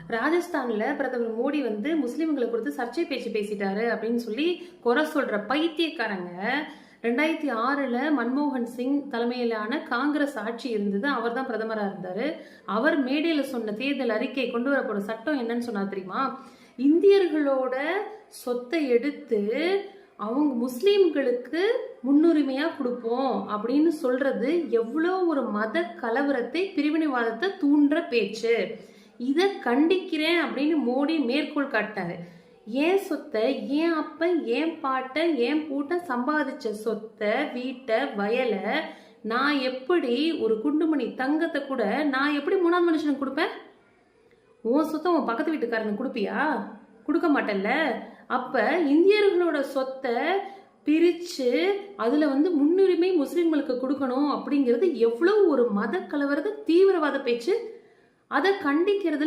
ராஜஸ்தான்ல பிரதமர் மோடி வந்து முஸ்லிம்களை குறித்து சர்ச்சை பேச்சு பேசிட்டாரு அப்படின்னு சொல்லி குறை சொல்ற பைத்தியக்காரங்க 2006 மன்மோகன் சிங் தலைமையிலான காங்கிரஸ் ஆட்சி இருந்தது. அவர் தான் பிரதமராக இருந்தாரு. அவர் மேடையில் சொன்ன தேர்தல் அறிக்கை கொண்டு வரப்போற சட்டம் என்னன்னு சொன்னா தெரியுமா? இந்தியர்களோட சொத்தை எடுத்து அவங்க முஸ்லீம்களுக்கு முன்னுரிமையா கொடுப்போம் அப்படின்னு சொல்றது எவ்வளோ ஒரு மத கலவரத்தை, பிரிவினைவாதத்தை தூண்டுற பேச்சு. இதை கண்டிக்கிறேன் அப்படின்னு மோடி மேற்கோள் காட்டினாரு. ஏன் சொத்தை, ஏன் அப்ப, ஏன் பாட்டை, ஏன் பூட்டை சம்பாதிச்ச சொத்தை, வீட்டை, வயலை நான் எப்படி ஒரு குண்டுமணி தங்கத்தை கூட நான் எப்படி மூணாவது மனுஷனுக்கு கொடுப்பேன்? உன் சொத்தை உன் பக்கத்து வீட்டுக்காரனுக்கு கொடுப்பியா? கொடுக்க மாட்டேன்ல. அப்ப இந்தியர்களோட சொத்தை பிரிச்சு அதுல முன்னுரிமை முஸ்லிம்களுக்கு கொடுக்கணும் அப்படிங்கிறது எவ்வளவு ஒரு மத கலவரத தீவிரவாத பேச்சு. அதை கண்டிக்கிறது